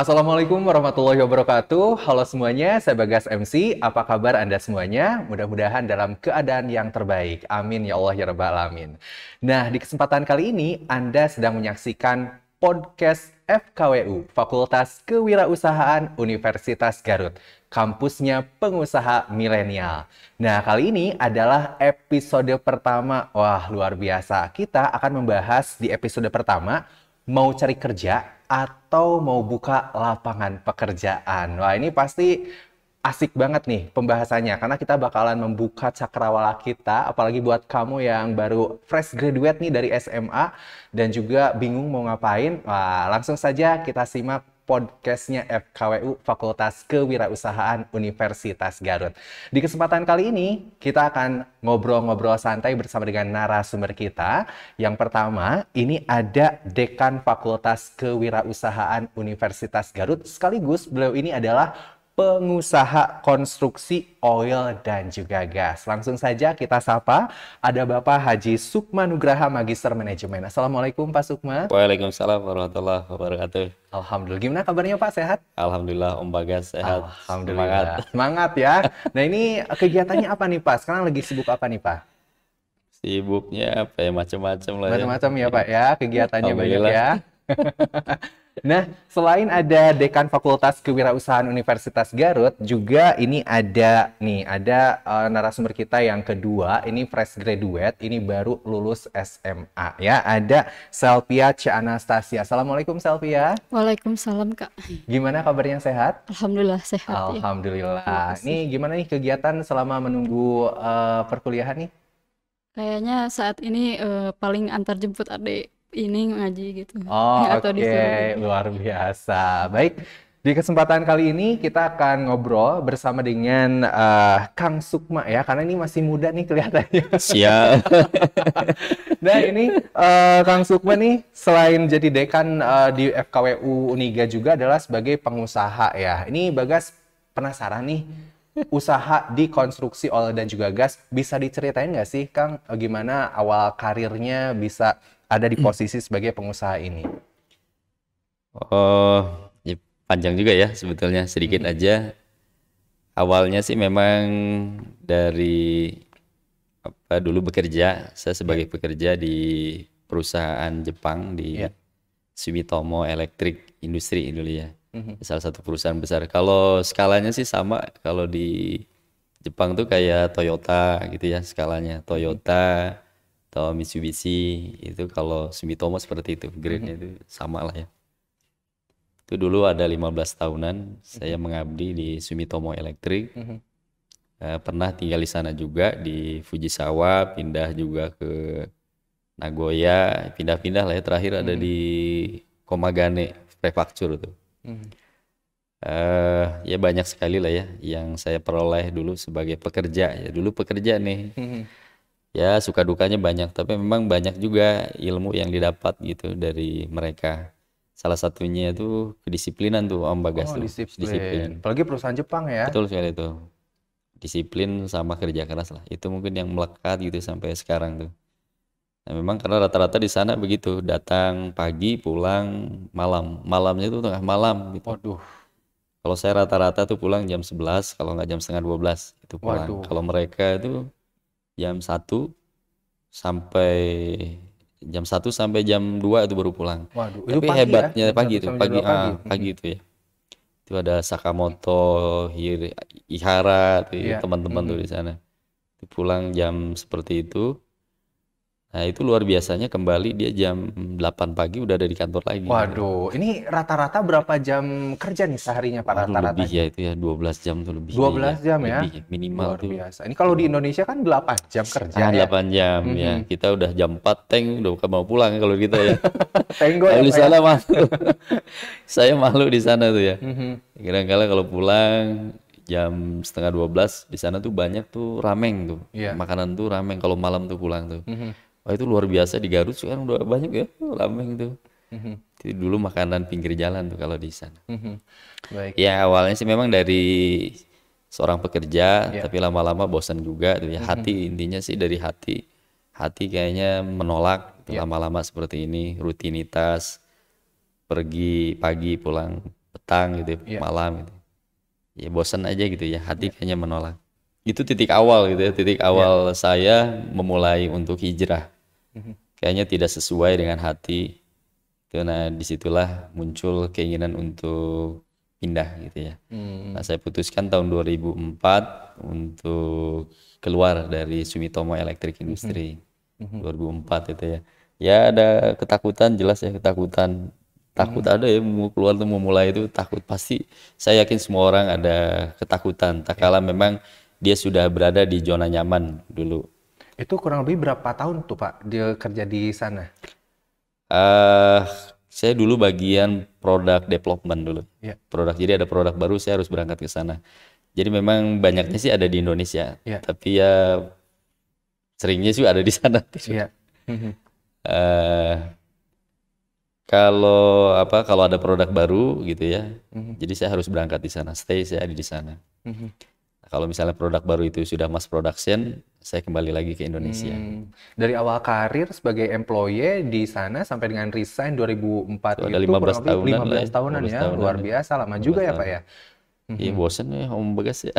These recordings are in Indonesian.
Assalamualaikum warahmatullahi wabarakatuh. Halo semuanya, saya Bagas MC. Apa kabar Anda semuanya? Mudah-mudahan dalam keadaan yang terbaik. Amin ya Allah ya Rabbal Alamin. Nah, di kesempatan kali ini Anda sedang menyaksikan podcast FKWU, Fakultas Kewirausahaan Universitas Garut, kampusnya pengusaha milenial. Nah, kali ini adalah episode pertama. Wah, luar biasa. Kita akan membahas di episode pertama mau cari kerja atau mau buka lapangan pekerjaan. Wah, ini pasti asik banget nih pembahasannya karena kita bakalan membuka cakrawala kita, apalagi buat kamu yang baru fresh graduate nih dari SMA dan juga bingung mau ngapain. Wah, langsung saja kita simak podcastnya FKWU Fakultas Kewirausahaan Universitas Garut. Di kesempatan kali ini kita akan ngobrol-ngobrol santai bersama dengan narasumber kita. Yang pertama, ini ada Dekan Fakultas Kewirausahaan Universitas Garut, sekaligus beliau ini adalah pengusaha konstruksi oil dan juga gas. Langsung saja kita sapa, ada Bapak Haji Sukma Nugraha, Magister Manajemen. Assalamualaikum Pak Sukma. Waalaikumsalam warahmatullahi wabarakatuh. Alhamdulillah. Gimana kabarnya Pak? Sehat? Alhamdulillah Om Bagas sehat. Alhamdulillah. Semangat ya. Nah, ini kegiatannya apa nih Pak? Sekarang lagi sibuk apa nih Pak? Sibuknya apa ya, macam-macam lah ya. Macam-macam ya Pak ya, kegiatannya banyak Alhamdulillah. ya. Nah, selain ada Dekan Fakultas Kewirausahaan Universitas Garut, juga ini ada narasumber kita yang kedua, ini fresh graduate, ini baru lulus SMA ya. Ada Selvia C. Anastasia. Assalamualaikum Selvia. Waalaikumsalam Kak. Gimana kabarnya, sehat? Alhamdulillah sehat ya. Alhamdulillah. Terima kasih. Ini gimana nih kegiatan selama menunggu perkuliahan nih? Kayaknya saat ini paling antar jemput adik ini ngaji gitu. Oh, Atau oke. disuruh. Luar biasa. Baik, di kesempatan kali ini kita akan ngobrol bersama dengan Kang Sukma ya, karena ini masih muda nih kelihatannya. Siap. Nah, ini Kang Sukma nih selain jadi dekan di FKWU Uniga juga adalah sebagai pengusaha ya. Ini Bagas penasaran nih, usaha di konstruksi oil dan juga gas, bisa diceritain nggak sih Kang, gimana awal karirnya bisa ada di posisi sebagai pengusaha ini? Oh, ya panjang juga ya sebetulnya, sedikit aja. Awalnya sih memang dari dulu bekerja, saya sebagai pekerja di perusahaan Jepang di Iya. Sumitomo Electric Industri dulu ya. Mhm. Salah satu perusahaan besar. Kalau skalanya sih sama, kalau di Jepang tuh kayak Toyota gitu ya skalanya. Toyota atau Mitsubishi, itu kalau Sumitomo seperti itu, grade-nya itu sama lah ya. Itu dulu ada 15 tahunan saya mengabdi di Sumitomo Electric. Mhm. Pernah tinggal di sana juga, di Fujisawa, pindah juga ke Nagoya, pindah-pindah lah ya. Terakhir ada di Komagane Prefecture tuh. Mhm. Ya banyak sekali lah ya yang saya peroleh dulu sebagai pekerja ya. Dulu pekerja nih. Mhm. Ya suka dukanya banyak, tapi memang banyak juga ilmu yang didapat gitu dari mereka. Salah satunya itu kedisiplinan tuh Om Bagas Oh, tuh. disiplin. Apalagi perusahaan Jepang ya. Betul sekali itu. Disiplin sama kerja keras lah. Itu mungkin yang melekat gitu sampai sekarang tuh. Nah, memang karena rata-rata di sana begitu, datang pagi, pulang malam. Malamnya itu tengah malam gitu. Waduh. Kalau saya rata-rata tuh pulang jam 11, kalau nggak jam setengah 12 itu pulang. Waduh. Kalau mereka itu sampai jam 1 sampai jam 2 itu baru pulang. Waduh, itu Tapi pagi ya? hebatnya Jam pagi 1 itu, sampai jam 2 pagi. pagi itu ya. Itu ada Sakamoto, Ihara tuh ya, Iya. teman-teman tuh di sana. Itu pulang jam seperti itu. Nah, itu luar biasanya kembali dia jam 8 pagi udah ada di kantor lagi. Waduh, ini rata-rata berapa jam kerja nih seharinya Pak Waduh, lebih rata-ratanya? ya itu ya, 12 jam tuh lebih. 12 jam ya? Lebih ya, minimal Luar tuh. biasa. Ini kalau di Indonesia kan 8 jam kerja ya. 8 jam ya. Kita udah jam 4 udah mau pulang kalau kita ya. Tenggo ya Kalau di Pak ya? sana malu. Saya malu di sana tuh ya. Mhm. Kadang-kadang kalau pulang jam setengah 12 di sana tuh banyak tuh rameng tuh. Iya. Makanan tuh rameng kalau malam tuh pulang tuh. Mhm. Wah itu luar biasa, di Garut sekarang udah banyak ya rameng tuh. Mhm. Itu dulu makanan pinggir jalan tuh kalau di sana. Mhm. Baik. Ya awalnya sih memang dari seorang pekerja, Iya. tapi lama-lama bosan juga tuh ya. Hati, intinya sih dari hati. Hati kayaknya menolak Iya. lama-lama seperti ini, rutinitas, pergi pagi pulang petang gitu, Iya. malam gitu. Ya bosan aja gitu ya, hati kayaknya menolak. Itu titik awal gitu ya, titik awal saya memulai untuk hijrah. Mhm. Kayaknya tidak sesuai dengan hati. Nah, disitulah muncul keinginan untuk pindah gitu ya. Hmm. Nah, saya putuskan tahun 2004 untuk keluar dari Sumitomo Electric Industry. 2004 itu ya. Ya ada ketakutan, jelas ya ketakutan. Takut ada ya, mau keluar tuh mau mulai itu takut. Pasti saya yakin semua orang ada ketakutan. Tak kala memang dia sudah berada di zona nyaman dulu. Itu kurang lebih berapa tahun tuh Pak dia kerja di sana? eh saya dulu bagian product development dulu. Iya. Produk, jadi ada produk baru saya harus berangkat ke sana. Jadi memang banyaknya sih ada di Indonesia, Iya. tapi ya seringnya sih ada di sana. Iya. Mhm. Eh kalau kalau ada produk baru gitu ya, jadi saya harus berangkat di sana, stay saya ada di sana. Mhm. Nah, kalau misalnya produk baru itu sudah mass production, saya kembali lagi ke Indonesia. Dari awal karir sebagai employee di sana sampai dengan resign 2004 Itu ada itu 15 kurang lebih tahunan lah 15 ya, tahunan 15 ya, tahunan luar ya, biasa lama 15 juga ya Pak tahun. ya. Iya bosen ya Om Bagas ya.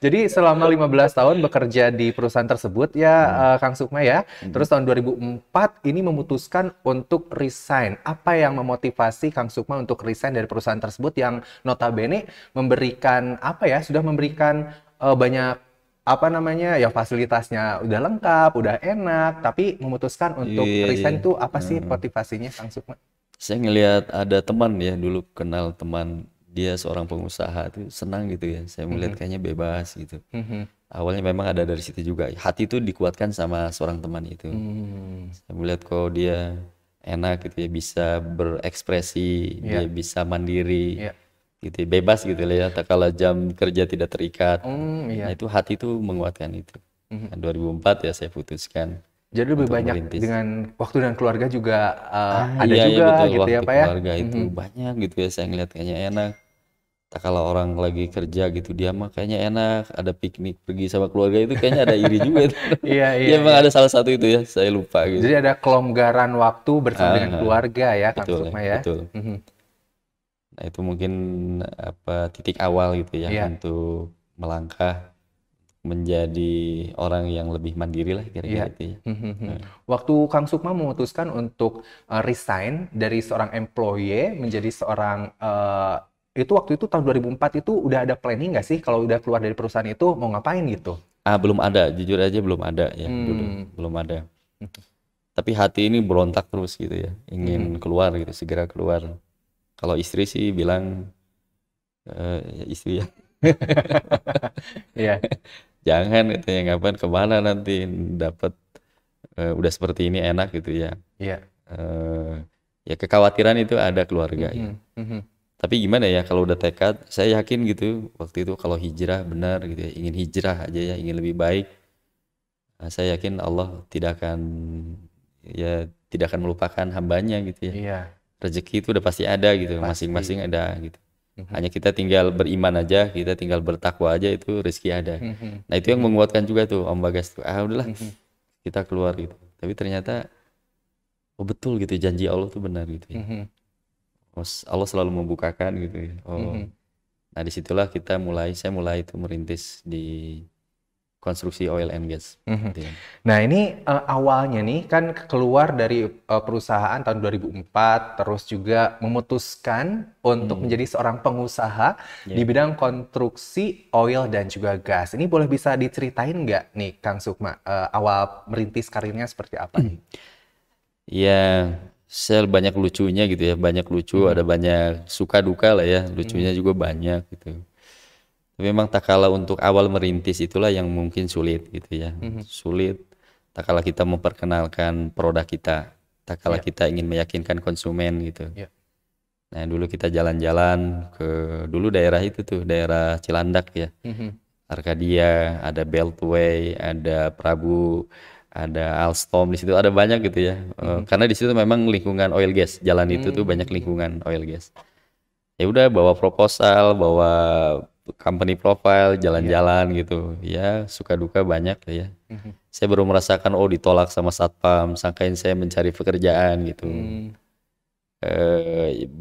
Jadi selama 15 tahun bekerja di perusahaan tersebut ya Kang Sukma ya. Terus tahun 2004 ini memutuskan untuk resign. Apa yang memotivasi Kang Sukma untuk resign dari perusahaan tersebut yang notabene memberikan apa ya, sudah memberikan banyak apa namanya ya fasilitasnya udah lengkap, udah enak, tapi memutuskan untuk Iya, resign iya. itu apa sih motivasinya Kang Sukma? Saya ngelihat ada teman ya, dulu kenal teman, dia seorang pengusaha tuh senang gitu ya. Saya melihat kayaknya bebas gitu. Awalnya memang ada dari situ juga. Hati itu dikuatkan sama seorang teman itu. Saya melihat kok dia enak gitu ya, bisa berekspresi, dia bisa mandiri, Iya. gitu ya, bebas gitu lah ya. Tak kala jam kerja tidak terikat. Iya. Nah itu hati itu menguatkan itu. Nah, 2004 ya saya putuskan Jadi lebih untuk banyak merintis. dengan waktu dan keluarga juga ada Iya, iya juga betul, gitu ya waktu Pak ya. keluarga itu banyak gitu ya, saya ngeliat kayaknya enak. Tak kalau orang lagi kerja gitu, dia mah kayaknya enak, ada piknik pergi sama keluarga itu kayaknya ada iri juga itu. Iya, Iya iya, emang iya. ada salah satu itu ya, saya lupa gitu. Jadi ada kelonggaran waktu bersama dengan Ah, keluarga ya Kang betul ya, Sukma ya. betul. Nah itu mungkin titik awal gitu ya Iya. untuk melangkah menjadi orang yang lebih mandiri lah Iya. kira-kira itu ya. Waktu Kang Sukma memutuskan untuk resign dari seorang employee menjadi seorang itu waktu itu tahun 2004 itu udah ada planning nggak sih kalau udah keluar dari perusahaan itu mau ngapain gitu? Belum ada, jujur aja belum ada ya dulu, belum ada. Tapi hati ini berontak terus gitu ya, ingin keluar gitu, segera keluar. Kalau istri sih bilang, ya istri ya, Iya. jangan gitu ya, ngapain kemana nanti dapat udah seperti ini enak gitu ya. Iya. Ya kekhawatiran itu ada keluarga ya. Tapi gimana ya kalau udah tekad, saya yakin gitu waktu itu kalau hijrah benar gitu ya, ingin hijrah aja ya, ingin lebih baik. Nah, saya yakin Allah tidak akan melupakan hambanya gitu ya. Iya. Rezeki itu udah pasti ada gitu, masing-masing ada gitu. Hanya kita tinggal beriman aja, kita tinggal bertakwa aja, itu rezeki ada. Nah itu yang menguatkan juga tuh Om Bagas tuh, udahlah kita keluar gitu. Tapi ternyata oh betul gitu, janji Allah tuh benar gitu ya. Allah selalu membukakan gitu ya. Nah disitulah saya mulai itu merintis di konstruksi oil and gas. Gitu ya. Nah ini awalnya nih kan keluar dari perusahaan tahun 2004 terus juga memutuskan untuk menjadi seorang pengusaha di bidang konstruksi oil dan juga gas. Ini boleh bisa diceritain nggak nih Kang Sukma awal merintis karirnya seperti apa nih? Ya saya banyak lucunya gitu ya, banyak lucu, ada banyak suka duka lah ya, lucunya juga banyak gitu. Tapi memang tak kala untuk awal merintis itulah yang mungkin sulit gitu ya. Sulit tak kala kita memperkenalkan produk kita, tak kala kita ingin meyakinkan konsumen gitu. Nah dulu kita jalan-jalan ke dulu daerah itu tuh, daerah Cilandak ya. Arcadia, ada Beltway, ada Prabu, ada Alstom, di situ ada banyak gitu ya. Karena di situ memang lingkungan oil gas, jalan itu tuh banyak lingkungan oil gas. Ya udah bawa proposal, bawa company profile, jalan-jalan gitu. Ya suka duka banyak ya. Saya baru merasakan ditolak sama satpam, sangkain saya mencari pekerjaan gitu.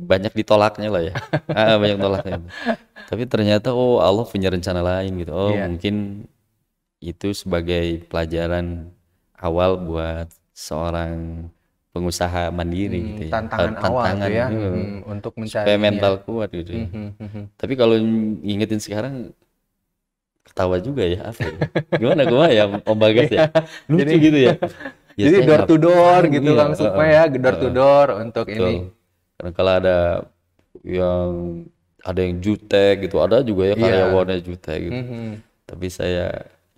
banyak ditolaknya lah ya. Banyak tolaknya. Tapi ternyata oh Allah punya rencana lain gitu. Oh Iya. mungkin itu sebagai pelajaran awal buat seorang pengusaha mandiri gitu ya. Tantangan awal tuh Tantangan ya, untuk supaya mencari ini ya. mental kuat gitu ya. Mhm, mhm. Tapi kalau ngingetin sekarang ketawa juga ya apa ya? Gimana ya Om Bagas ya? Lucu Jadi gitu ya. Ya jadi saya door to door ngapain gitu iya, Kang Sukma ya, door to door untuk betul. ini. Karena kalau yang ada yang jutek gitu, ada juga ya Iya. karyawannya jutek gitu. Mhm. Tapi saya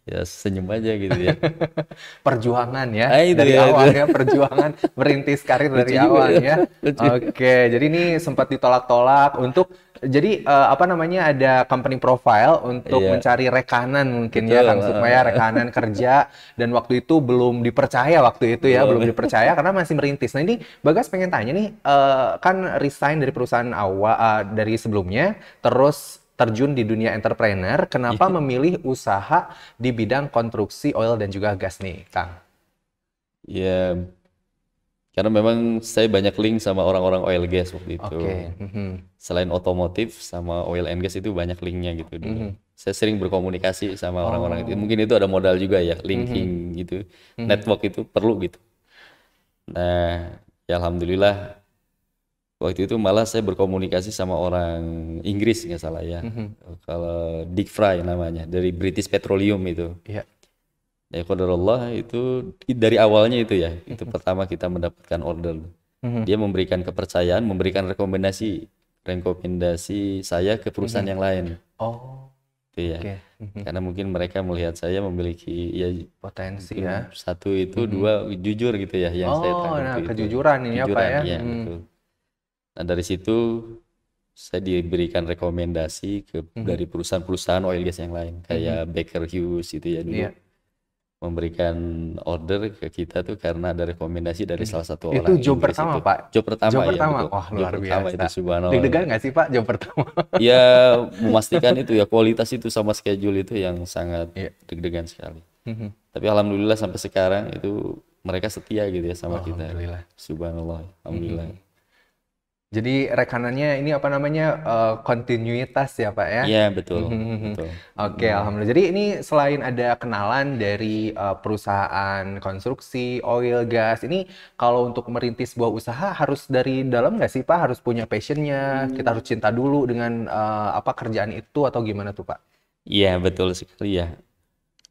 ya senyum aja gitu ya. Perjuangan ya Itu dari ya awal itu. ya, perjuangan merintis karir dari Lucu juga awal ya. ya. Lucu. Oke, jadi ini sempat ditolak-tolak untuk jadi apa namanya ada company profile untuk Iya, mencari rekanan mungkin ya betul. Kang Sukma ya, rekanan kerja dan waktu itu belum dipercaya waktu itu ya, belum Belum. dipercaya karena masih merintis. Nah, ini Bagas pengen tanya nih kan resign dari perusahaan awal dari sebelumnya terus terjun di dunia entrepreneur, kenapa memilih usaha di bidang konstruksi oil dan juga gas nih, Kang? Ya, karena memang saya banyak link sama orang-orang oil gas waktu itu. Oke. Mhm. Selain otomotif sama oil and gas itu banyak linknya gitu dulu. Saya sering berkomunikasi sama orang-orang itu. Mungkin itu ada modal juga ya, linking gitu. Network itu perlu gitu. Nah, ya alhamdulillah waktu itu malah saya berkomunikasi sama orang Inggris nggak salah ya. Kalau Dick Fry namanya dari British Petroleum itu. Iya. Ya qadarullah itu dari awalnya itu ya. Itu pertama kita mendapatkan order. Dia memberikan kepercayaan, memberikan rekomendasi saya ke perusahaan yang lain. Oh, Itu ya. oke. Karena mungkin mereka melihat saya memiliki ya Potensi mungkin ya. satu itu, dua jujur gitu ya yang saya Oh, tangkap nah itu. kejujuran ini ya, Pak Kejujuran, ya. iya betul. Nah dari situ saya diberikan rekomendasi dari perusahaan-perusahaan oil gas yang lain kayak Baker Hughes itu ya dulu Iya. memberikan order ke kita tuh karena ada rekomendasi dari salah satu Itu orang job Inggris pertama, itu. Pak? Job pertama Job ya pertama? betul. Wah, Job luar pertama biasa. itu subhanallah. Deg-degan nggak sih, Pak, job pertama? Ya memastikan itu ya kualitas itu sama schedule itu yang sangat Iya. deg-degan sekali. Tapi alhamdulillah sampai sekarang itu mereka setia gitu ya sama kita. Alhamdulillah. Subhanallah, alhamdulillah. Jadi rekanannya ini apa namanya kontinuitas ya, Pak ya? Iya betul, betul. Oke, alhamdulillah. Jadi ini selain ada kenalan dari perusahaan konstruksi, oil, gas, ini kalau untuk merintis sebuah usaha harus dari dalam nggak sih Pak? Harus punya passionnya, kita harus cinta dulu dengan apa kerjaan itu atau gimana tuh Pak? Iya betul sekali ya.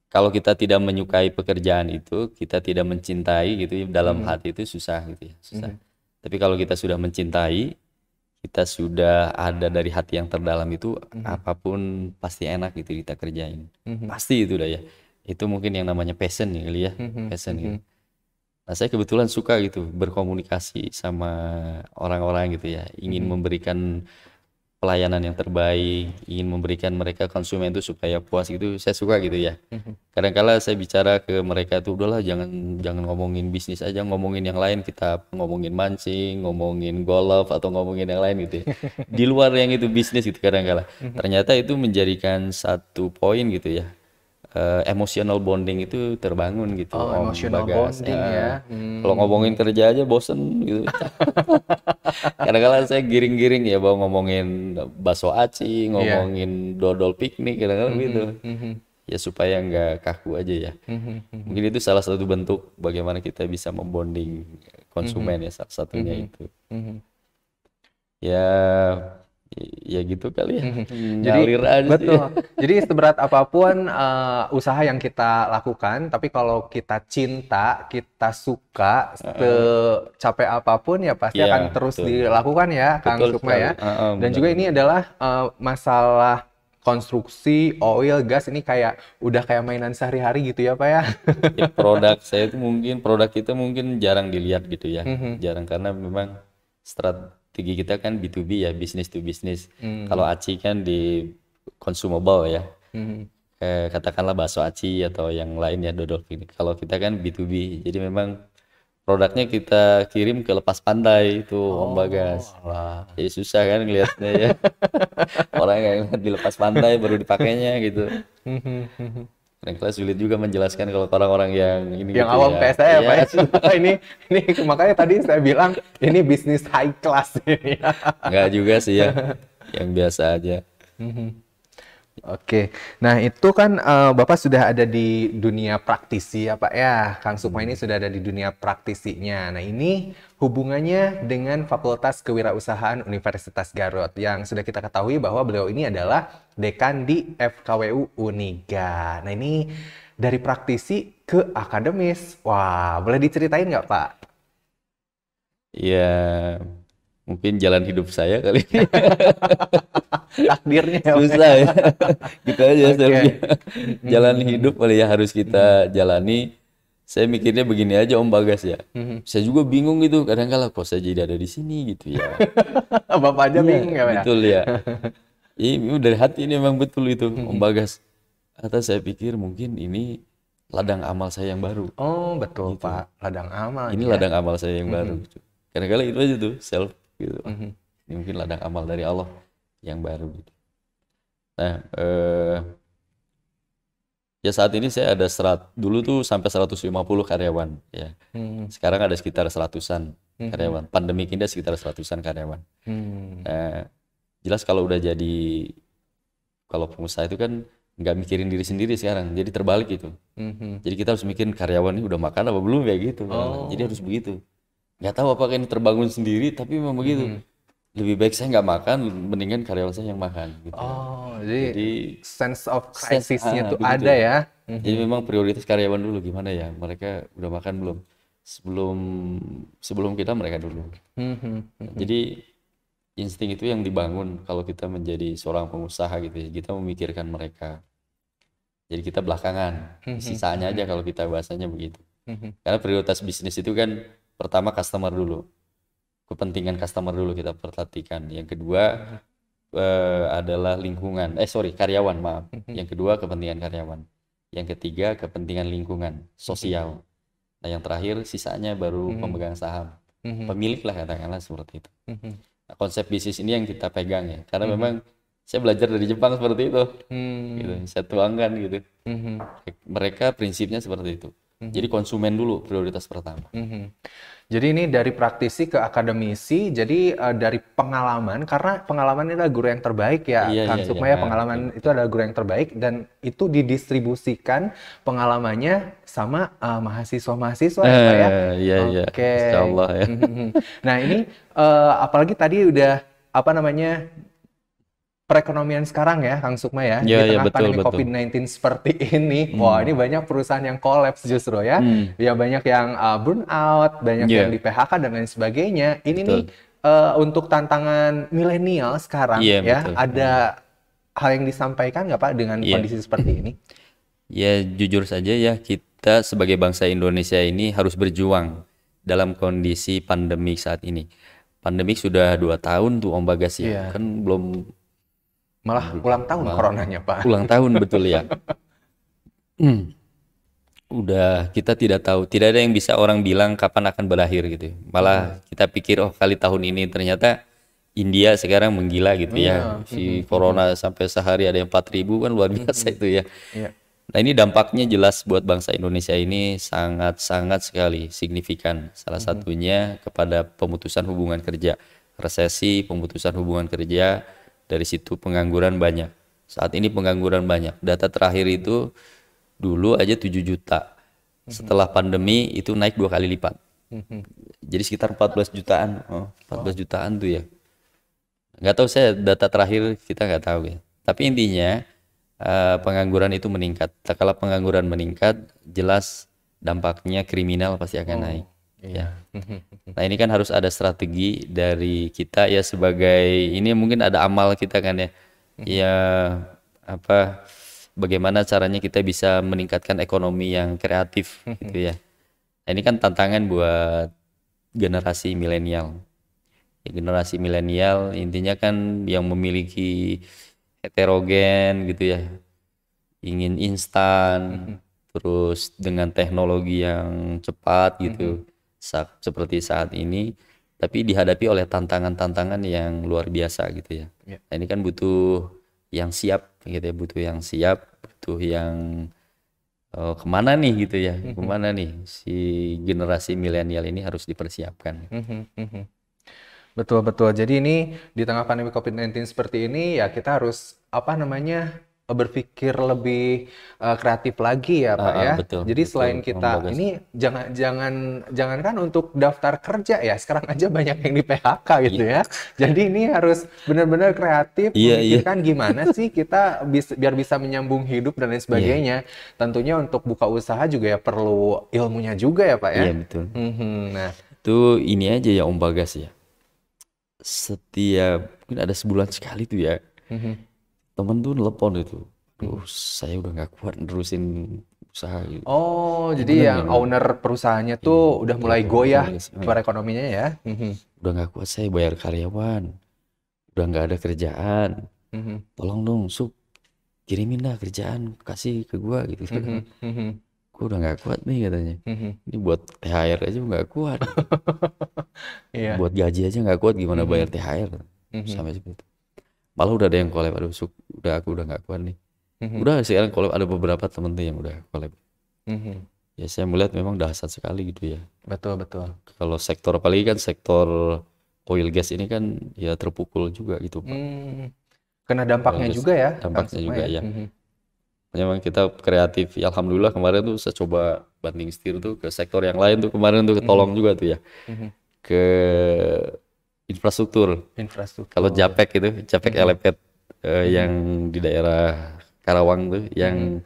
Kalau kita tidak menyukai pekerjaan itu, kita tidak mencintai gitu ya, dalam hati itu susah gitu ya, susah. Tapi kalau kita sudah mencintai, kita sudah ada dari hati yang terdalam itu, apapun pasti enak gitu kita kerjain. Pasti itu udah ya. Itu mungkin yang namanya passion ya kali ya, passion gitu. Nah, saya kebetulan suka gitu berkomunikasi sama orang-orang gitu ya, ingin memberikan pelayanan yang terbaik, ingin memberikan mereka konsumen itu supaya puas gitu, saya suka gitu ya. Kadang-kala saya bicara ke mereka tuh udahlah jangan ngomongin bisnis aja, ngomongin yang lain, kita ngomongin mancing, ngomongin golf atau ngomongin yang lain gitu ya. Di luar yang itu bisnis gitu kadang-kala. Ternyata itu menjadikan satu poin gitu ya. Emotional bonding itu terbangun gitu Oh, Om emotional Bagas. bonding ya. Kalau ngomongin kerja aja bosen gitu. Kadang-kadang saya giring-giring ya bawa ngomongin bakso aci, ngomongin dodol piknik kadang-kadang gitu. Ya supaya nggak kaku aja ya. Mungkin itu salah satu bentuk bagaimana kita bisa membonding konsumen ya salah satunya itu. Ya ya gitu kali ya. Ngalir aja sih. Betul. Jadi seberat apapun usaha yang kita lakukan, tapi kalau kita cinta, kita suka, secapek apapun ya pasti Iya, akan terus betul. dilakukan ya, Kang Betul Sukma ya. sekali. Dan juga ini adalah masalah konstruksi, oil, gas ini kayak udah kayak mainan sehari-hari gitu ya, Pak ya. Ya, produk kita mungkin jarang dilihat gitu ya. Jarang karena memang strategi kita kan B2B ya, business to business. Kalau aci kan di consumable ya. Katakanlah bakso aci atau yang lain ya dodol ini. Kalau kita kan B2B. Jadi memang produknya kita kirim ke lepas pantai itu Om Bagas. Jadi susah kan ngelihatnya ya. Orang yang lihat di lepas pantai baru dipakainya gitu. Kadang-kadang sulit juga menjelaskan kalau orang-orang yang ini Yang gitu awam ya. kayak saya Iya, Pak ya. Ini makanya tadi saya bilang ini bisnis high class ini. nggak juga sih ya, yang biasa aja. Oke, nah itu kan Bapak sudah ada di dunia praktisi ya Pak ya, Kang Sukma ini sudah ada di dunia praktisinya. Nah ini hubungannya dengan Fakultas Kewirausahaan Universitas Garut yang sudah kita ketahui bahwa beliau ini adalah dekan di FKWU Uniga. Nah ini dari praktisi ke akademis, wah boleh diceritain nggak Pak? Ya, mungkin jalan hidup saya kali ini. Takdirnya ya Pak. Susah ya. Gitu aja Oke. selfie. Jalan hidup kali ya harus kita jalani. Saya mikirnya begini aja Om Bagas ya. Saya juga bingung gitu kadang-kala kok saya jadi ada di sini gitu ya. Bapak aja Iya, bingung ya Pak ya? betul ya. Ini dari hati ini memang betul itu Om Bagas. Atau saya pikir mungkin ini ladang amal saya yang baru. Oh betul Gitu. Pak, ladang amal Ini ya. ladang amal saya yang baru. Kadang-kala itu aja tuh self gitu. Ini mungkin ladang amal dari Allah yang baru gitu. Nah, ya saat ini saya ada dulu tuh sampai 150 karyawan ya. Sekarang ada sekitar 100-an karyawan. Pandemi ini ada sekitar 100-an karyawan. Nah, jelas kalau udah jadi kalau pengusaha itu kan nggak mikirin diri sendiri sekarang. Jadi terbalik gitu. Jadi kita harus mikirin karyawan ini udah makan apa belum ya gitu. Jadi harus begitu. Nggak tahu apakah ini terbangun sendiri tapi memang begitu. Lebih baik saya nggak makan, mendingan karyawan saya yang makan gitu. Oh, jadi Jadi sense of sense, crisis-nya tuh begitu. ada ya. Jadi memang prioritas karyawan dulu gimana ya? Mereka udah makan belum? Sebelum kita mereka dulu. Jadi insting itu yang dibangun kalau kita menjadi seorang pengusaha gitu ya. Kita memikirkan mereka. Jadi kita belakangan, sisanya aja kalau kita bahasanya begitu. Karena prioritas bisnis itu kan pertama customer dulu. Kepentingan customer dulu kita perhatikan. Yang kedua adalah karyawan, maaf. Yang kedua kepentingan karyawan. Yang ketiga kepentingan lingkungan, sosial. Nah yang terakhir sisanya baru pemegang saham. Pemilik lah katakanlah seperti itu. Nah, konsep bisnis ini yang kita pegang ya. Karena memang saya belajar dari Jepang seperti itu. Gitu. Saya tuangkan gitu. Mereka prinsipnya seperti itu. Jadi konsumen dulu prioritas pertama. Jadi ini dari praktisi ke akademisi, jadi dari pengalaman, karena pengalaman ini adalah guru yang terbaik ya, Iya, Kang iya, Sukma iya. ya, pengalaman itu adalah guru yang terbaik, dan itu didistribusikan pengalamannya sama mahasiswa-mahasiswa ya Pak ya? Iya, iya. Oke. Insya Allah ya. Nah ini apalagi tadi udah perekonomian sekarang ya, Kang Sukma ya, di Iya, iya, tengah betul, pandemi betul. COVID-19 seperti ini, wah ini banyak perusahaan yang kolaps justru ya, ya banyak yang burn out, banyak Iya. yang di PHK dan lain sebagainya. Ini Betul. nih untuk tantangan milenial sekarang Iya, ya, betul. ada hal yang disampaikan nggak Pak dengan Iya. kondisi seperti ini? Ya jujur saja ya kita sebagai bangsa Indonesia ini harus berjuang dalam kondisi pandemik saat ini. Pandemik sudah 2 tahun tuh Om Bagas ya. Iya. Kan belum Malah ulang tahun coronanya Pak. ulang tahun betul ya. Udah kita tidak tahu, tidak ada yang bisa orang bilang kapan akan berakhir gitu. Malah kita pikir kali tahun ini ternyata India sekarang menggila gitu ya. Si corona sampai sehari ada yang 4.000 kan luar biasa itu ya. Iya. Nah ini dampaknya jelas buat bangsa Indonesia ini sangat-sangat sekali signifikan. Salah satunya kepada pemutusan hubungan kerja, resesi, pemutusan hubungan kerja, dari situ pengangguran banyak. Saat ini pengangguran banyak. Data terakhir itu dulu aja 7 juta. Setelah pandemi itu naik 2 kali lipat. Jadi sekitar 14 jutaan. 14 jutaan tuh ya. Nggak tahu saya data terakhir kita nggak tahu ya. Tapi intinya pengangguran itu meningkat. Kalau pengangguran meningkat, jelas dampaknya kriminal pasti akan naik. Iya. Nah ini kan harus ada strategi dari kita ya sebagai ini mungkin ada amal kita kan ya. Ya bagaimana caranya kita bisa meningkatkan ekonomi yang kreatif gitu ya. Nah, ini kan tantangan buat generasi milenial. Ya, generasi milenial intinya kan yang memiliki heterogen gitu ya, ingin instan, terus dengan teknologi yang cepat gitu, seperti saat ini, tapi dihadapi oleh tantangan-tantangan yang luar biasa gitu ya. Nah, ini kan butuh yang siap gitu ya, butuh yang kemana nih gitu ya, kemana nih si generasi milenial ini harus dipersiapkan. Betul, betul. Jadi ini di tengah pandemi COVID-19 seperti ini ya kita harus apa namanya berpikir lebih kreatif lagi ya Pak ya. Betul, Jadi betul, selain Om kita Bagas. ini jangankan untuk daftar kerja ya, sekarang aja banyak yang di PHK gitu Iya, ya. Jadi ini harus benar-benar kreatif iya, iya, memikirkan gimana sih kita biar bisa menyambung hidup dan lain iya, sebagainya. Tentunya untuk buka usaha juga ya perlu ilmunya juga ya Pak ya. iya betul. Nah, Itu ini aja ya Om Bagas ya. Setiap mungkin ada sebulan sekali tuh ya, temen tuh nelpon itu. Duh, saya udah nggak kuat nerusin usaha gitu. oh, jadi Bener yang bener. owner perusahaannya Iya, tuh udah iya mulai tuh Om goyah Bagas. perekonomianya ya. Udah nggak kuat saya bayar karyawan, udah nggak ada kerjaan. Tolong dong, Sup, kirimin dah kerjaan, kasih ke gua gitu. Gua udah nggak kuat nih katanya. Ini buat THR aja nggak kuat, Iya. buat gaji aja nggak kuat, gimana bayar THR? Sampai seperti itu. Malah udah ada yang collab, aduh Sup, aku udah nggak kuat nih. Udah sekarang collab, ada beberapa temen tuh yang udah collab. Ya saya melihat memang dahsyat sekali gitu ya. Betul, betul. Kalau sektor, apalagi kan sektor oil gas ini kan ya terpukul juga gitu Pak. Kena Oil dampaknya gas juga ya, Kang dampaknya Sukma juga ya. ya. Memang kita kreatif. Ya, alhamdulillah kemarin tuh saya coba banting setir tuh ke sektor yang lain tuh kemarin tuh ketolong juga tuh ya. Ke infrastruktur. Kalau Infrastruktur. Japek itu, Japek Elepet yang di daerah Karawang tuh, yang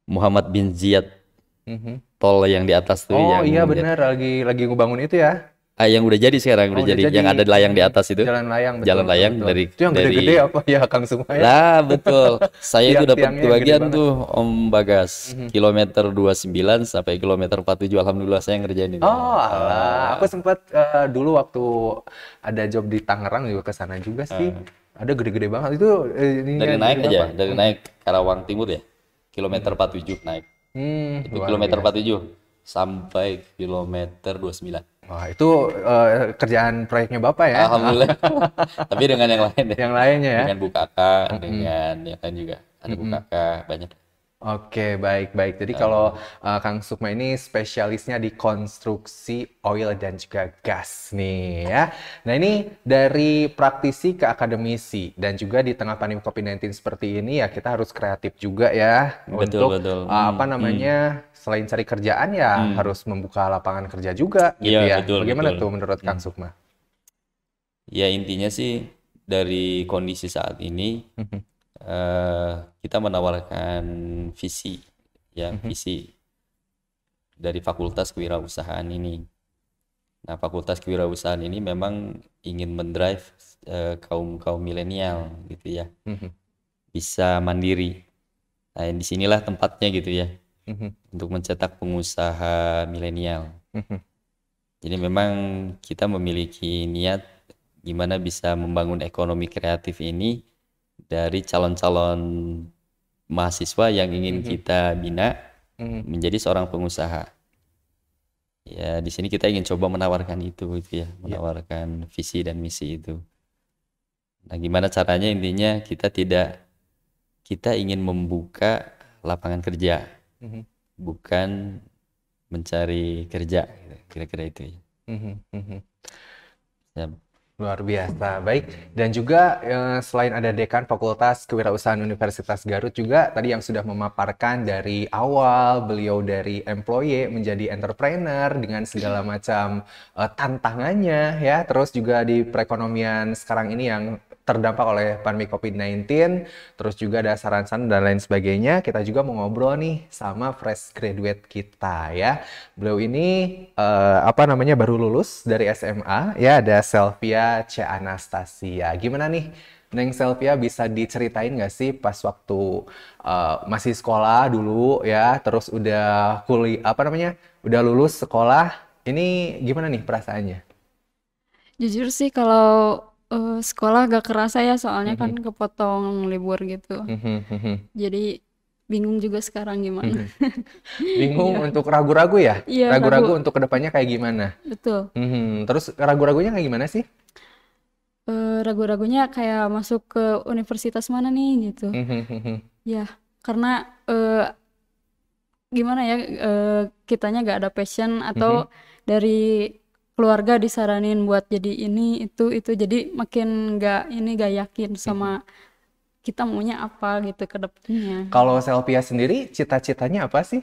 Muhammad bin Ziyad, tol yang di atas tuh, Oh yang iya benar, lagi ngebangun itu ya. yang udah jadi sekarang, Oh udah udah jadi, jadi. yang ada layang di atas itu, Jalan layang, betul, jalan betul, layang betul. dari Itu yang gede-gede apa ya, Kang Sukma ya? Lah betul, saya itu dapat Tiang-tiangnya yang gede kebagian banget. tuh Om Bagas, kilometer 29 sampai kilometer 47, alhamdulillah saya ngerjain itu. Oh, alah. Aku sempat dulu waktu ada job di Tangerang juga ke sana juga sih. Ada gede-gede banget itu ininya Dari naik dari aja, Bapak. dari naik Karawang Timur ya, kilometer 47 naik, itu Luar kilometer biasa. 47 sampai kilometer 29. Wah, itu kerjaan proyeknya Bapak ya? Alhamdulillah. Tapi dengan yang lain deh, Yang lainnya ya? dengan BUKK, dengan yang lain juga, ada BUKK banyak. Oke, baik-baik. Jadi kalau Kang Sukma ini spesialisnya di konstruksi oil dan juga gas nih ya. Nah ini dari praktisi ke akademisi dan juga di tengah pandemi COVID-19 seperti ini ya kita harus kreatif juga ya Betul, untuk betul. apa namanya selain cari kerjaan ya harus membuka lapangan kerja juga gitu Iya, ya. betul, Bagaimana betul. tuh menurut Kang Sukma? Ya intinya sih dari kondisi saat ini kita menawarkan visi, ya visi dari Fakultas Kewirausahaan ini. Nah, Fakultas Kewirausahaan ini memang ingin mendrive kaum milenial gitu ya, bisa mandiri. Nah, disinilah tempatnya gitu ya, untuk mencetak pengusaha milenial. Jadi memang kita memiliki niat gimana bisa membangun ekonomi kreatif ini dari calon-calon mahasiswa yang ingin kita bina menjadi seorang pengusaha. Ya, di sini kita ingin coba menawarkan itu gitu ya, menawarkan visi dan misi itu. Nah, gimana caranya? Intinya kita ingin membuka lapangan kerja, bukan mencari kerja, gitu. Kira-kira itu ya. Ya, Luar biasa, baik. Dan juga selain ada Dekan Fakultas Kewirausahaan Universitas Garut juga tadi yang sudah memaparkan dari awal beliau dari employee menjadi entrepreneur dengan segala macam tantangannya ya. Terus juga di perekonomian sekarang ini yang terdampak oleh pandemi COVID-19, terus juga ada saran-saran dan lain sebagainya. Kita juga mau ngobrol nih sama fresh graduate kita ya. Beliau ini apa namanya baru lulus dari SMA ya, ada Selvia C. Anastasia. Gimana nih Neng Selvia, bisa diceritain nggak sih pas waktu masih sekolah dulu ya, terus udah kuliah apa namanya udah lulus sekolah, ini gimana nih perasaannya? Jujur sih kalau sekolah gak kerasa ya, soalnya kan kepotong libur gitu. Jadi bingung juga sekarang gimana. Bingung untuk ragu-ragu ya? Iya, Ragu-ragu ragu. untuk kedepannya kayak gimana? Betul. Terus ragu-ragunya kayak gimana sih? Ragu-ragunya kayak masuk ke universitas mana nih gitu. Ya, karena gimana ya, kitanya nggak ada passion atau dari keluarga disaranin buat jadi ini itu jadi makin nggak yakin sama kita maunya apa gitu ke depannya. Kalau Selvia sendiri cita-citanya apa sih?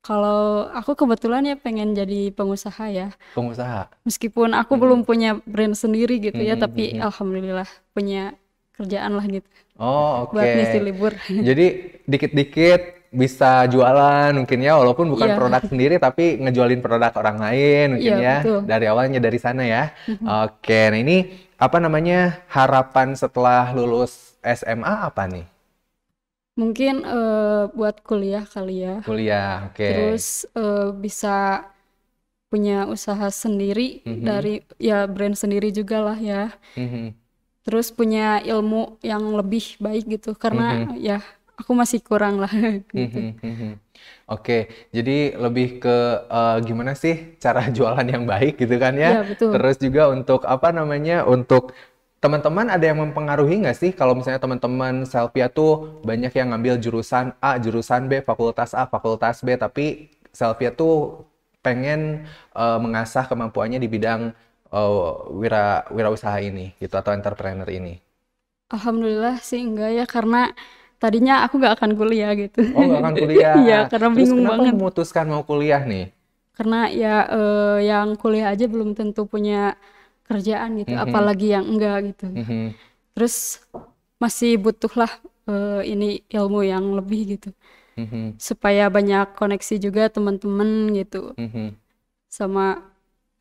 Kalau aku kebetulan ya pengen jadi pengusaha ya. Pengusaha. Meskipun aku belum punya brand sendiri gitu ya, tapi alhamdulillah punya kerjaan lah gitu Oh, buat ngisi oke. libur. Jadi dikit-dikit bisa jualan mungkin ya, walaupun bukan Iya, produk sendiri tapi ngejualin produk orang lain mungkin iya ya. betul. Dari awalnya dari sana ya. Oke, nah ini apa namanya harapan setelah lulus SMA apa nih? Mungkin buat kuliah kali ya. Kuliah, oke. Terus bisa punya usaha sendiri dari ya brand sendiri juga lah ya. Mhm. Terus punya ilmu yang lebih baik gitu karena ya aku masih kurang lah gitu. Oke, jadi lebih ke gimana sih cara jualan yang baik gitu kan Iya ya. betul. Terus juga untuk apa namanya, untuk teman-teman ada yang mempengaruhi nggak sih kalau misalnya teman-teman Selvia tuh banyak yang ngambil jurusan A, jurusan B, fakultas A, fakultas B, tapi Selvia tuh pengen mengasah kemampuannya di bidang wirausaha ini gitu atau entrepreneur ini. Alhamdulillah sih enggak ya karena tadinya aku nggak akan kuliah gitu. Oh, nggak akan Iya kuliah. karena Terus bingung kenapa banget. memutuskan mau kuliah nih? Karena ya yang kuliah aja belum tentu punya kerjaan gitu, Mhm, apalagi yang enggak gitu. mhm, Terus masih butuh lah ini ilmu yang lebih gitu, mhm, supaya banyak koneksi juga teman-teman gitu, mhm. sama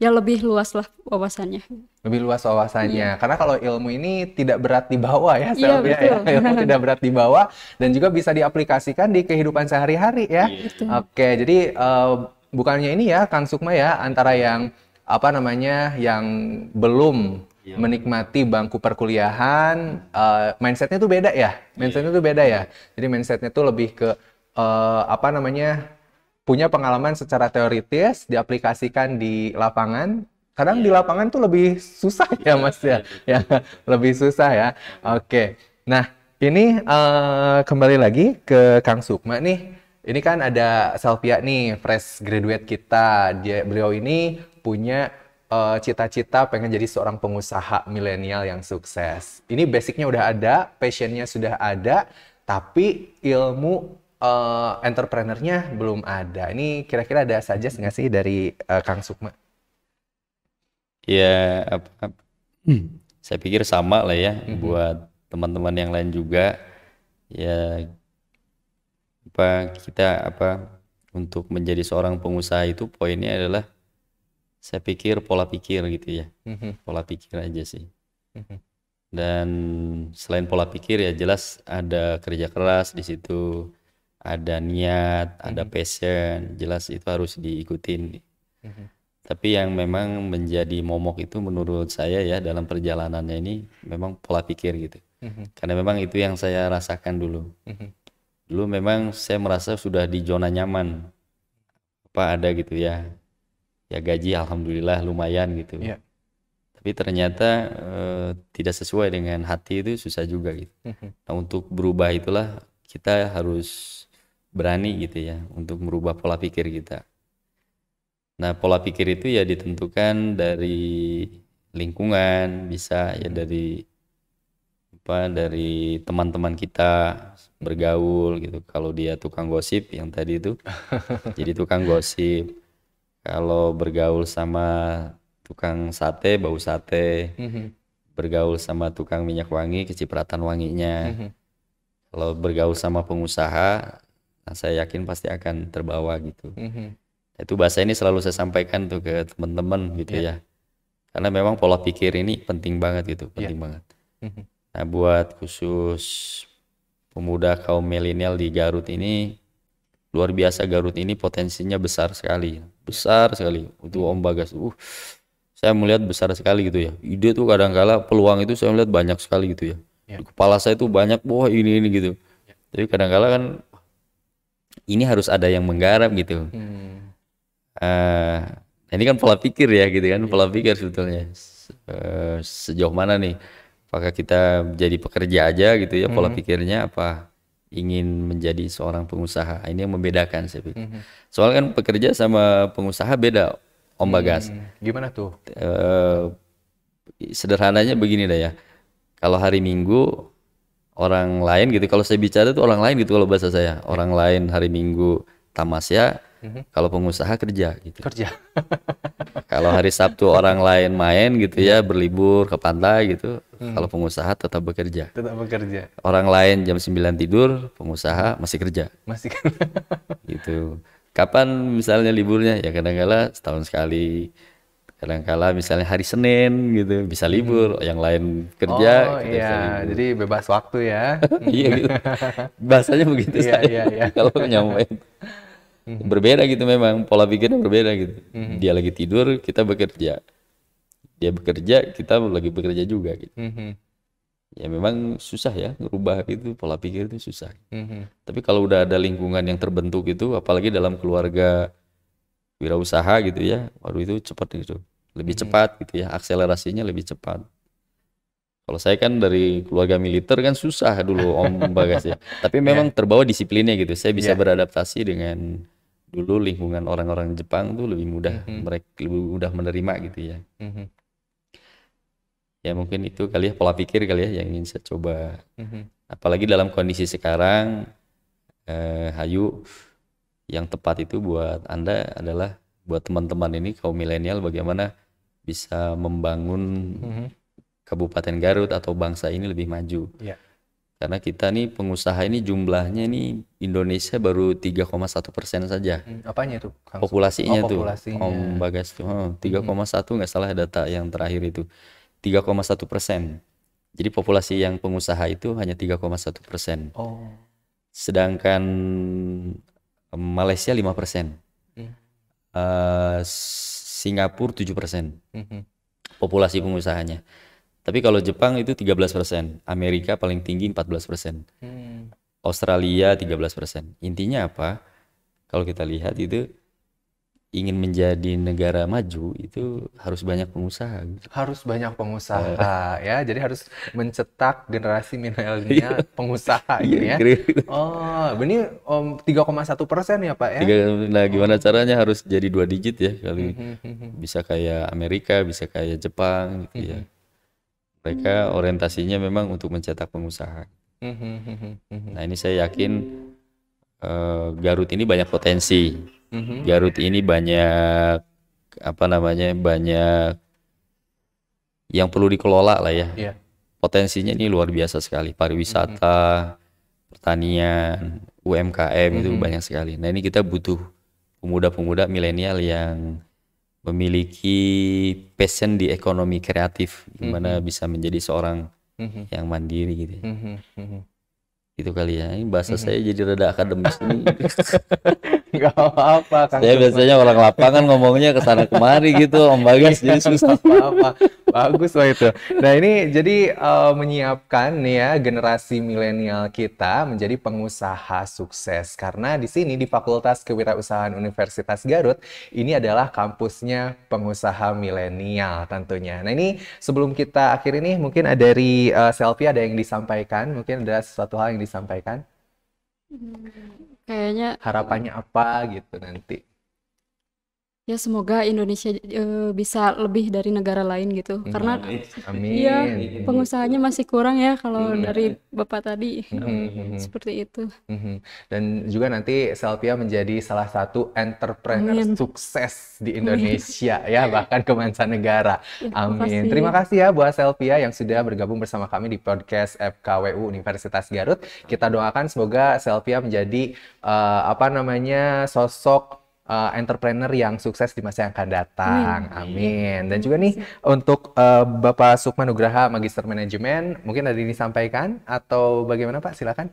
ya lebih luas lah wawasannya. Lebih luas Iya, wawasannya. Karena kalau ilmu ini tidak berat dibawa ya, iya Selvia ya. betul, Ilmu tidak berat dibawa dan juga bisa diaplikasikan di kehidupan sehari-hari ya. betul. Oke, jadi bukannya ini ya, Kang Sukma ya, antara yang apa namanya, yang belum menikmati bangku perkuliahan, mindsetnya tuh beda ya. Mindsetnya tuh beda ya. Jadi mindsetnya tuh lebih ke apa namanya, punya pengalaman secara teoritis, diaplikasikan di lapangan. Kadang di lapangan tuh lebih susah ya Mas ya, ya lebih susah ya. Oke, nah ini kembali lagi ke Kang Sukma nih. Ini kan ada Selvia nih, fresh graduate kita. Beliau ini punya cita-cita pengen jadi seorang pengusaha milenial yang sukses. Ini basicnya udah ada, passionnya sudah ada, tapi ilmu entrepreneurnya belum ada. Ini kira-kira ada suggest nggak sih dari Kang Sukma? Ya, saya pikir sama lah ya buat teman-teman yang lain juga. Ya, kita untuk menjadi seorang pengusaha itu poinnya adalah saya pikir pola pikir gitu ya. Mhm, Pola pikir aja sih. mhm, Dan selain pola pikir ya jelas ada kerja keras di situ, ada niat, ada mhm, passion, jelas itu harus diikutin. mhm, Tapi yang memang menjadi momok itu menurut saya ya dalam perjalanannya ini memang pola pikir gitu. mhm, Karena memang itu yang saya rasakan dulu. mhm, Dulu memang saya merasa sudah di zona nyaman. Apa ada gitu ya. Ya gaji alhamdulillah lumayan gitu. iya, Tapi ternyata tidak sesuai dengan hati itu susah juga gitu. mhm, Nah, untuk berubah itulah kita harus berani gitu ya untuk merubah pola pikir kita. Nah, pola pikir itu ya ditentukan dari lingkungan, bisa ya mhm, dari teman-teman kita bergaul gitu. Kalau dia tukang gosip yang tadi itu jadi tukang gosip. Kalau bergaul sama tukang sate, bau sate. mhm, Bergaul sama tukang minyak wangi, kecipratan wanginya. mhm, Kalau bergaul sama pengusaha, nah saya yakin pasti akan terbawa gitu. mhm, Itu bahasa ini selalu saya sampaikan tuh ke teman-teman gitu iya, ya. Karena memang pola pikir ini penting banget gitu, iya, penting banget. mhm, Nah, buat khusus pemuda kaum milenial di Garut ini, luar biasa Garut ini potensinya besar sekali. iya, Besar sekali. Untuk mhm, Om Bagas, saya melihat besar sekali gitu ya. Ide tuh kadang-kala peluang itu saya melihat banyak sekali gitu ya. iya, Di kepala saya tuh banyak, wah ini gitu. iya, Tapi kadang-kala kan ini harus ada yang menggarap gitu. mhm, Eh, ini kan pola pikir ya gitu kan, iya, pola pikir sebetulnya. Sejauh mana nih? Apakah kita jadi pekerja aja gitu ya pola mhm, pikirnya apa ingin menjadi seorang pengusaha. Ini yang membedakan saya pikir. Soalnya kan pekerja sama pengusaha beda, Om Bagas. Gimana tuh? Eh, Sederhananya begini dah ya. Kalau hari Minggu orang lain gitu, kalau saya bicara tuh orang lain gitu kalau bahasa saya. Orang lain hari Minggu tamasya, kalau pengusaha kerja gitu. Kerja. Kalau hari Sabtu orang lain main gitu ya, berlibur ke pantai gitu. Kalau pengusaha tetap bekerja. Tetap bekerja. Orang lain jam 9 tidur, pengusaha masih kerja Masih kan? gitu. Kapan misalnya liburnya? Ya kadang-kala setahun sekali. Kadang-kala misalnya hari Senin gitu bisa libur, yang lain kerja, Oh kita bisa iya, libur. jadi bebas waktu ya. Iya gitu. Bahasanya begitu Iya, saya iya, iya. kalau nyampein. Berbeda gitu memang, pola pikirnya berbeda gitu. Dia lagi tidur, kita bekerja. Dia bekerja, kita lagi bekerja juga gitu. Ya memang susah ya ngerubah gitu, pola pikir itu susah. Tapi kalau udah ada lingkungan yang terbentuk itu, apalagi dalam keluarga wirausaha gitu ya, waduh itu cepat gitu. Lebih cepat gitu ya, akselerasinya lebih cepat. Kalau saya kan dari keluarga militer kan susah dulu Om Bagas ya. Tapi memang terbawa disiplinnya gitu. Saya bisa Iya. beradaptasi dengan dulu lingkungan orang-orang Jepang tuh lebih mudah, mereka lebih mudah menerima gitu ya. Ya mungkin itu kali ya pola pikir kali ya yang ingin saya coba. Apalagi dalam kondisi sekarang, Hayu, yang tepat itu buat Anda adalah buat teman-teman ini kaum milenial bagaimana bisa membangun Kabupaten Garut atau bangsa ini lebih maju. Iya. Karena kita nih pengusaha ini jumlahnya nih Indonesia baru 3,1% saja. Apanya itu, Kang? Populasinya Oh, tuh, populasinya. Om Bagas tuh, 3,1 nggak salah data yang terakhir itu, 3,1%. Jadi populasi yang pengusaha itu hanya 3,1%. Oh. Sedangkan Malaysia 5%. Singapura 7% populasi pengusahanya. Tapi kalau Jepang itu 13%, Amerika paling tinggi 14%, Australia 13%. Intinya apa? Kalau kita lihat itu ingin menjadi negara maju itu harus banyak pengusaha gitu. Harus banyak pengusaha ya. Jadi harus mencetak generasi milenial pengusaha gitu ya. Kira-kira. Oh, ini 3,1% ya, Pak ya? Nah, gimana caranya harus jadi 2 digit ya kali. Bisa kayak Amerika, bisa kayak Jepang gitu ya. Mereka orientasinya memang untuk mencetak pengusaha. Nah, ini saya yakin Garut ini banyak potensi. Garut ini banyak banyak yang perlu dikelola lah ya. Iya. Potensinya ini luar biasa sekali. Pariwisata, pertanian, UMKM itu banyak sekali. Nah, ini kita butuh pemuda-pemuda milenial yang memiliki passion di ekonomi kreatif, gimana bisa menjadi seorang yang mandiri gitu ya. Itu kali ya. Ini bahasa saya jadi rada akademis ini. Nggak apa-apa, Kang. Saya biasanya orang lapangan ngomongnya ke sana kemari gitu, Om Bagas, jadi susah. Apa-apa. Bagus loh itu. Nah, ini jadi menyiapkan nih ya generasi milenial kita menjadi pengusaha sukses. Karena di sini di Fakultas Kewirausahaan Universitas Garut, ini adalah kampusnya pengusaha milenial tentunya. Nah, ini sebelum kita akhiri nih, mungkin ada dari Selfie ada yang disampaikan, mungkin ada sesuatu hal yang disampaikan. Kayaknya Harapannya apa gitu nanti. ya semoga Indonesia bisa lebih dari negara lain gitu. Karena Amin. iya pengusahanya masih kurang ya kalau dari Bapak tadi. Seperti itu. Dan juga nanti Selvia menjadi salah satu entrepreneur Amin. sukses di Indonesia ya, bahkan ke mancanegara. Ya, Amin. makasih. Terima kasih ya buat Selvia yang sudah bergabung bersama kami di podcast FKWU Universitas Garut. Kita doakan semoga Selvia menjadi sosok entrepreneur yang sukses di masa yang akan datang. Amin. Dan juga nih untuk Bapak Sukma Nugraha Magister Manajemen, mungkin ada yang disampaikan atau bagaimana Pak? Silakan.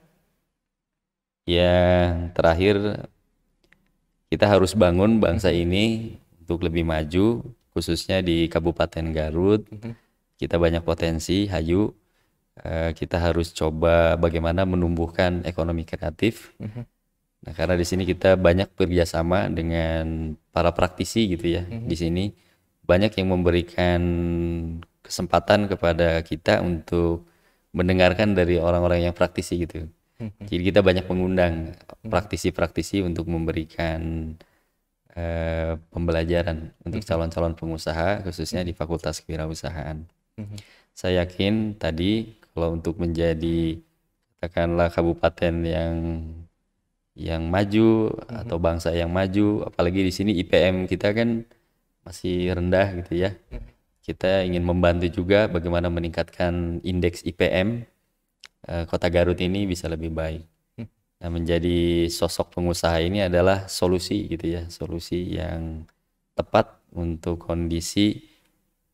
Yang terakhir, kita harus bangun bangsa ini untuk lebih maju, khususnya di Kabupaten Garut. Kita banyak potensi, Hayu. Kita harus coba bagaimana menumbuhkan ekonomi kreatif. Nah, karena di sini kita banyak bekerjasama dengan para praktisi gitu ya. Di sini banyak yang memberikan kesempatan kepada kita untuk mendengarkan dari orang-orang yang praktisi gitu. Jadi kita banyak mengundang praktisi-praktisi untuk memberikan pembelajaran untuk calon-calon pengusaha, khususnya di Fakultas Kewirausahaan. Saya yakin tadi kalau untuk menjadi katakanlah kabupaten yang maju atau bangsa yang maju, apalagi di sini IPM kita kan masih rendah gitu ya. Kita ingin membantu juga bagaimana meningkatkan indeks IPM Kota Garut ini bisa lebih baik. Nah, menjadi sosok pengusaha ini adalah solusi gitu ya, solusi yang tepat untuk kondisi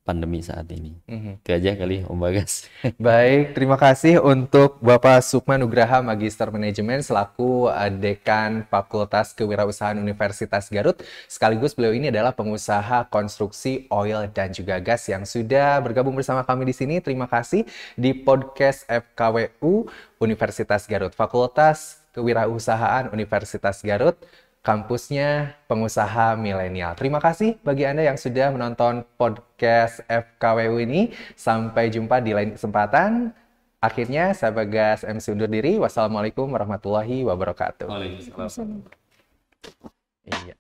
pandemi saat ini. Itu aja kali Om Bagas. Baik, terima kasih untuk Bapak Sukma Nugraha, Magister Manajemen selaku Dekan Fakultas Kewirausahaan Universitas Garut. Sekaligus beliau ini adalah pengusaha konstruksi oil dan juga gas yang sudah bergabung bersama kami di sini. Terima kasih di podcast FKWU Universitas Garut, Fakultas Kewirausahaan Universitas Garut. Kampusnya pengusaha milenial. Terima kasih bagi Anda yang sudah menonton podcast FKWU ini. Sampai jumpa di lain kesempatan. Akhirnya, saya Bagas MC undur diri. Wassalamualaikum warahmatullahi wabarakatuh. Waalaikumsalam. Iya.